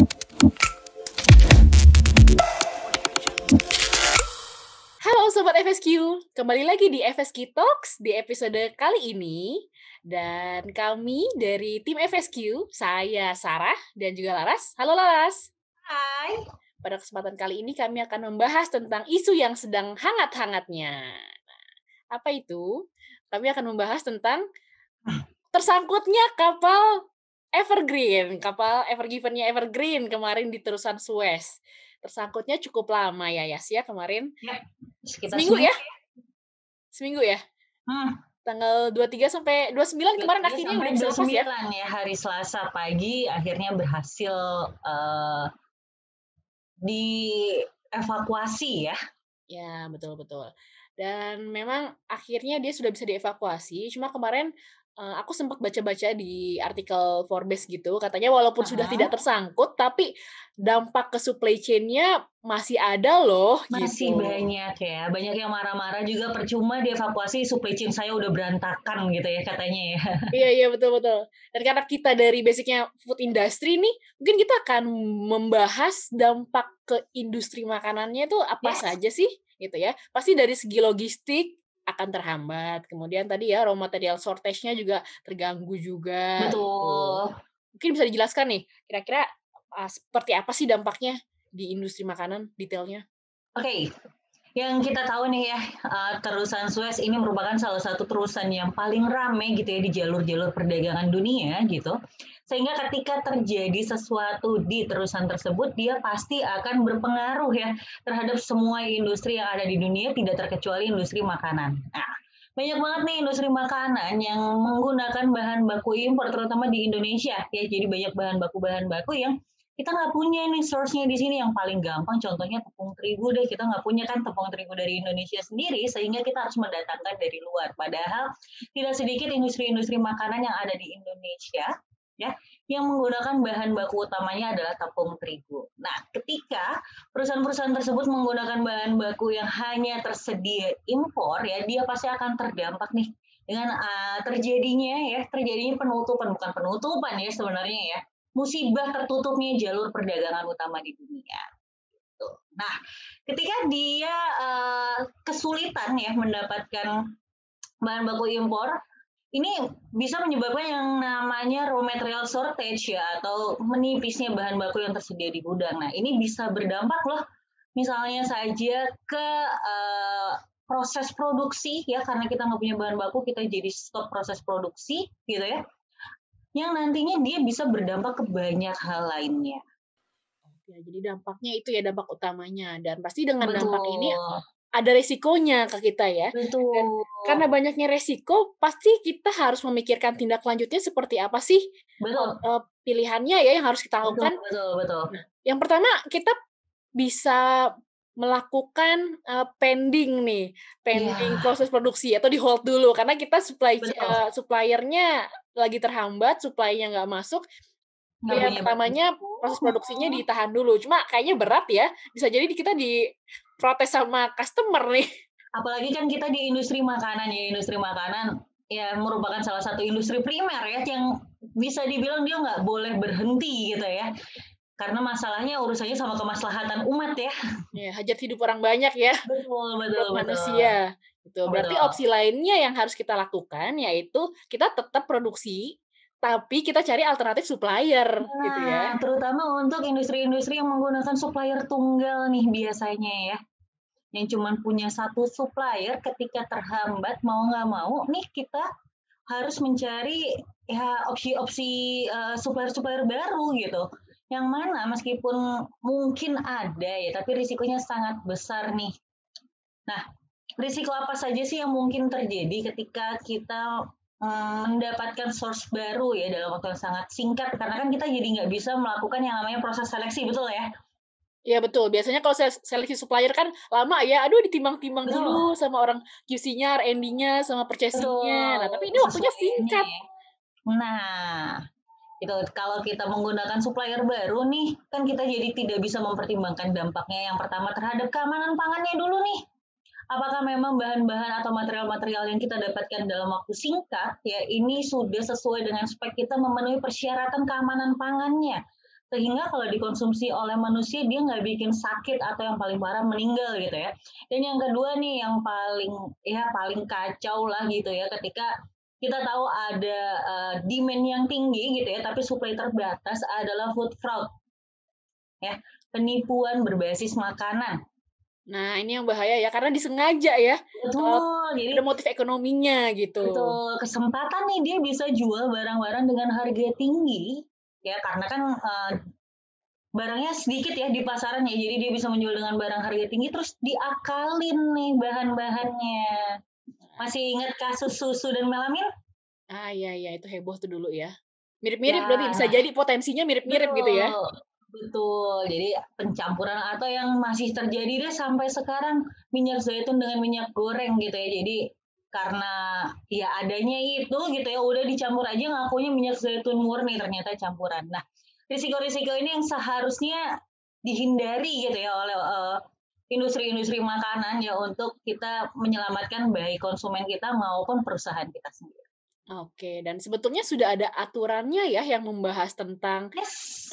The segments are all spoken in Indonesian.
Halo Sobat FSQ, kembali lagi di FSQ Talks di episode kali ini. Dan kami dari tim FSQ, saya Sarah dan juga Laras. Halo Laras. Hai. Pada kesempatan kali ini kami akan membahas tentang isu yang sedang hangat-hangatnya. Apa itu? Kami akan membahas tentang tersangkutnya kapal Evergiven-nya Evergreen kemarin di terusan Suez. Tersangkutnya cukup lama ya Yas ya kemarin. Ya, sekitar Seminggu ya? Tanggal 23 sampai 29 kemarin akhirnya udah bisa lepas ya? Ya, hari Selasa pagi akhirnya berhasil dievakuasi ya. Ya, betul-betul. Dan memang akhirnya dia sudah bisa dievakuasi, cuma kemarin aku sempat baca-baca di artikel Forbes gitu, katanya walaupun sudah tidak tersangkut, tapi dampak ke supply chain-nya masih ada loh. Masih gitu. banyak ya, banyak yang marah-marah juga percuma dievakuasi, supply chain saya udah berantakan gitu ya katanya ya. Iya, betul-betul. Dan karena kita dari basicnya food industry nih, mungkin kita akan membahas dampak ke industri makanannya itu apa saja sih, gitu ya. Pasti dari segi logistik akan terhambat. Kemudian tadi ya raw material shortage-nya juga terganggu juga. Betul. Gitu. Mungkin bisa dijelaskan nih, kira-kira seperti apa sih dampaknya di industri makanan detailnya? Oke. Yang kita tahu nih ya, terusan Suez ini merupakan salah satu terusan yang paling ramai gitu ya di jalur-jalur perdagangan dunia gitu. Sehingga ketika terjadi sesuatu di terusan tersebut, dia pasti akan berpengaruh ya terhadap semua industri yang ada di dunia, tidak terkecuali industri makanan. Nah, banyak banget nih industri makanan yang menggunakan bahan baku impor, terutama di Indonesia ya. Jadi banyak bahan baku yang kita nggak punya nih source-nya di sini. Yang paling gampang contohnya tepung terigu deh, kita nggak punya kan tepung terigu dari Indonesia sendiri, sehingga kita harus mendatangkan dari luar. Padahal tidak sedikit industri-industri makanan yang ada di Indonesia ya yang menggunakan bahan baku utamanya adalah tepung terigu. Nah, ketika perusahaan-perusahaan tersebut menggunakan bahan baku yang hanya tersedia impor ya, dia pasti akan terdampak nih dengan terjadinya penutupan, bukan penutupan ya sebenarnya ya, musibah tertutupnya jalur perdagangan utama di dunia. Nah, ketika dia kesulitan ya mendapatkan bahan baku impor, ini bisa menyebabkan yang namanya raw material shortage ya, atau menipisnya bahan baku yang tersedia di gudang. Nah, ini bisa berdampak loh, misalnya saja ke proses produksi ya, karena kita nggak punya bahan baku, kita jadi stop proses produksi gitu ya, yang nantinya dia bisa berdampak ke banyak hal lainnya. Ya, jadi dampaknya itu ya dampak utamanya, dan pasti dengan dampak ini ada resikonya ke kita ya. Betul. Dan karena banyaknya resiko, pasti kita harus memikirkan tindak lanjutnya seperti apa sih. Betul. Pilihannya ya yang harus kita lakukan. Betul. Nah, yang pertama kita bisa melakukan pending proses produksi atau di hold dulu karena kita suppliernya lagi terhambat, supply-nya nggak masuk. Pilihan pertamanya proses produksinya ditahan dulu. Cuma kayaknya berat ya. Bisa jadi kita diprotes sama customer nih. Apalagi kan kita di industri makanan ya. Industri makanan ya merupakan salah satu industri primer ya yang bisa dibilang dia nggak boleh berhenti gitu ya. Karena masalahnya urusannya sama kemaslahatan umat ya. Ya, hajat hidup orang banyak ya. Betul. Manusia. Gitu. Berarti opsi lainnya yang harus kita lakukan yaitu kita tetap produksi, tapi kita cari alternatif supplier, gitu ya. Terutama untuk industri-industri yang menggunakan supplier tunggal nih biasanya ya. Yang cuma punya satu supplier, ketika terhambat mau nggak mau nih kita harus mencari ya opsi-opsi supplier-supplier baru gitu. Yang mana meskipun mungkin ada ya, tapi risikonya sangat besar nih. Nah, risiko apa saja sih yang mungkin terjadi ketika kita mendapatkan source baru ya dalam waktu yang sangat singkat, karena kan kita jadi nggak bisa melakukan yang namanya proses seleksi, betul ya? Iya betul, biasanya kalau seleksi supplier kan lama ya, aduh ditimbang-timbang dulu sama orang QC-nya, R&D-nya, sama purchasing-nya. Nah, tapi ini waktunya singkat. Nah, itu kalau kita menggunakan supplier baru nih, kan kita jadi tidak bisa mempertimbangkan dampaknya. Yang pertama terhadap keamanan pangannya dulu nih. Apakah memang bahan-bahan atau material-material yang kita dapatkan dalam waktu singkat ya ini sudah sesuai dengan spek kita, memenuhi persyaratan keamanan pangannya. sehingga kalau dikonsumsi oleh manusia dia nggak bikin sakit atau yang paling parah meninggal gitu ya. Dan yang kedua nih yang paling kacau lah gitu ya ketika kita tahu ada demand yang tinggi gitu ya, tapi supply terbatas adalah food fraud ya, penipuan berbasis makanan. Nah, ini yang bahaya ya, karena disengaja ya, Betul, jadi ada motif ekonominya gitu. betul, kesempatan nih dia bisa jual barang-barang dengan harga tinggi, ya karena kan barangnya sedikit ya di pasaran ya, jadi dia bisa menjual dengan barang harga tinggi terus diakalin nih bahan-bahannya. Masih ingat kasus susu dan melamin? Iya iya, itu heboh tuh dulu ya. Mirip-mirip berarti Ya, bisa jadi potensinya mirip-mirip gitu ya? betul, betul. Jadi pencampuran atau yang masih terjadi deh sampai sekarang minyak zaitun dengan minyak goreng gitu ya. Jadi karena ya adanya itu gitu ya udah dicampur aja ngakunya minyak zaitun murni ternyata campuran. Nah, risiko-risiko ini yang seharusnya dihindari gitu ya oleh industri-industri makanan ya untuk kita menyelamatkan baik konsumen kita maupun perusahaan kita sendiri. Oke, dan sebetulnya sudah ada aturannya ya yang membahas tentang, Yes,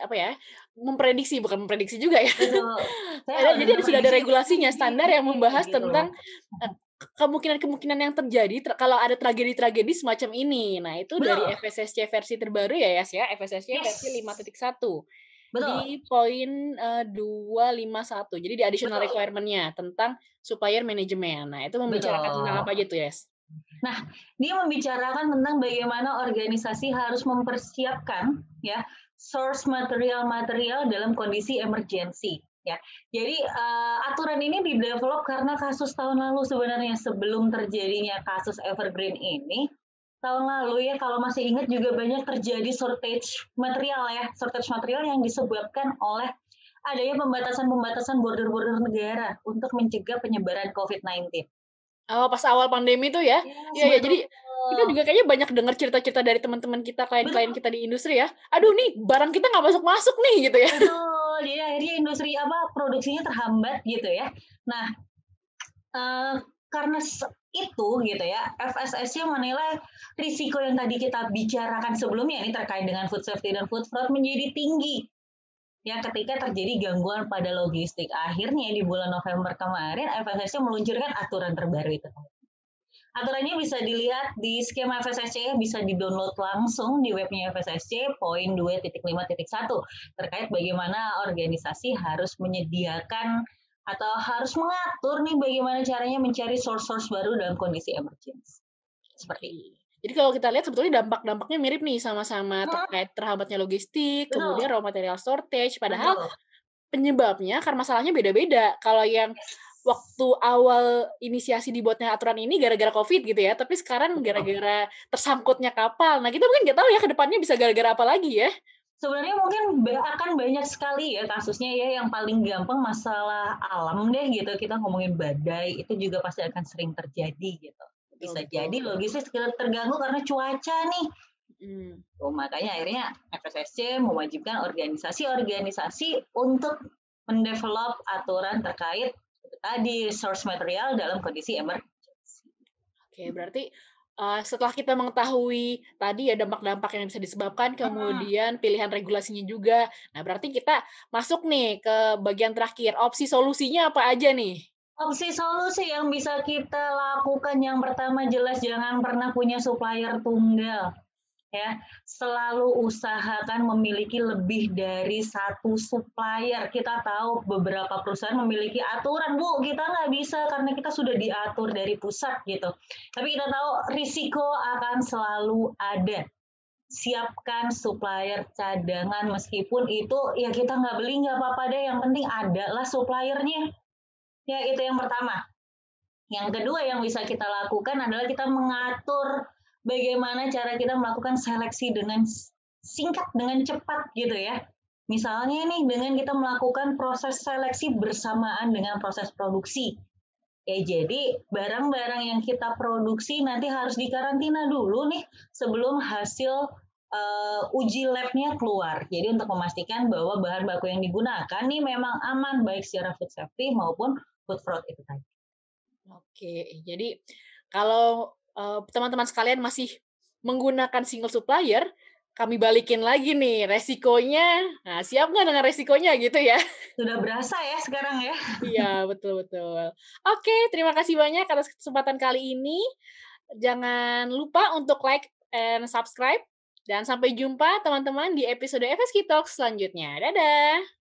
apa ya, bukan memprediksi juga ya. betul. Saya Ada kalau jadi dengar sudah ada prediksi, regulasinya, standar yang membahas gitu. tentang, kemungkinan-kemungkinan yang terjadi kalau ada tragedi-tragedi semacam ini. Nah, itu dari Betul, FSSC versi terbaru ya, Yas, ya, FSSC versi yes, 5.1 betul, di poin, 251. Jadi di additional betul, requirement-nya tentang supplier management. Nah, itu membicarakan tentang betul. apa aja tuh, Yas? Nah, dia membicarakan tentang bagaimana organisasi harus mempersiapkan ya source material-material dalam kondisi emergency ya. Jadi aturan ini didevelop karena kasus tahun lalu sebenarnya sebelum terjadinya kasus Evergreen ini tahun lalu ya kalau masih ingat juga banyak terjadi shortage material yang disebabkan oleh adanya pembatasan-pembatasan border-border negara untuk mencegah penyebaran COVID-19. Oh, pas awal pandemi tuh ya? Yes, Iya iya, betul. jadi kita juga kayaknya banyak dengar cerita-cerita dari teman-teman kita, klien-klien Betul, kita di industri ya, "Aduh nih, barang kita nggak masuk-masuk nih," gitu ya. betul. Jadi akhirnya industri produksinya terhambat gitu ya. Nah, eee, karena itu gitu ya, FSSC menilai risiko yang tadi kita bicarakan sebelumnya ini terkait dengan food safety dan food fraud menjadi tinggi. Ya, ketika terjadi gangguan pada logistik. Akhirnya di bulan November kemarin FSSC meluncurkan aturan terbaru itu. Aturannya bisa dilihat di skema FSSC, bisa di-download langsung di webnya FSSC, poin 2.5.1, terkait bagaimana organisasi harus menyediakan atau harus mengatur nih bagaimana caranya mencari source-source baru dalam kondisi emergency. Seperti itu. Oke. Jadi kalau kita lihat sebetulnya dampak-dampaknya mirip nih, sama-sama Mhm, terkait terhambatnya logistik, kemudian betul, raw material shortage, padahal betul. penyebabnya akar masalahnya beda-beda. Kalau yang Yes, waktu awal inisiasi dibuatnya aturan ini gara-gara Covid gitu ya, tapi sekarang betul. gara-gara tersangkutnya kapal. Nah, kita mungkin nggak tahu ya ke depannya bisa gara-gara apa lagi ya? Sebenarnya mungkin akan banyak sekali ya kasusnya ya, yang paling gampang masalah alam deh gitu, kita ngomongin badai, itu juga pasti akan sering terjadi gitu. Betul Bisa betul. jadi logistik terganggu karena cuaca nih. Mhm. Tuh, makanya akhirnya FSSC mewajibkan organisasi-organisasi untuk mendevelop aturan terkait itu tadi source material dalam kondisi emergency. Oke, berarti, setelah kita mengetahui tadi ya dampak-dampak yang bisa disebabkan, Mhm. kemudian pilihan regulasinya juga. Nah, berarti kita masuk nih ke bagian terakhir, opsi solusinya apa aja nih? Opsi solusi yang bisa kita lakukan yang pertama jelas jangan pernah punya supplier tunggal. Ya, selalu usahakan memiliki lebih dari satu supplier. Kita tahu beberapa perusahaan memiliki aturan, Bu, kita nggak bisa karena kita sudah diatur dari pusat gitu. Tapi kita tahu risiko akan selalu ada. Siapkan supplier cadangan meskipun itu ya kita nggak beli nggak apa-apa deh, yang penting adalah suppliernya. Ya itu yang pertama. Yang kedua yang bisa kita lakukan adalah kita mengatur bagaimana cara kita melakukan seleksi dengan singkat, dengan cepat gitu ya. Misalnya nih dengan kita melakukan proses seleksi bersamaan dengan proses produksi. Ya, jadi barang-barang yang kita produksi nanti harus dikarantina dulu nih sebelum hasil uji labnya keluar. Jadi untuk memastikan bahwa bahan baku yang digunakan nih memang aman baik secara food safety maupun food fraud itu tadi. Oke, jadi kalau, teman-teman sekalian masih menggunakan single supplier, kami balikin lagi nih resikonya. Nah, siap nggak dengan resikonya gitu ya? Sudah berasa ya sekarang ya. Iya, betul betul. Oke, terima kasih banyak atas kesempatan kali ini. Jangan lupa untuk like and subscribe dan sampai jumpa teman-teman di episode FSK Talks selanjutnya. Dadah.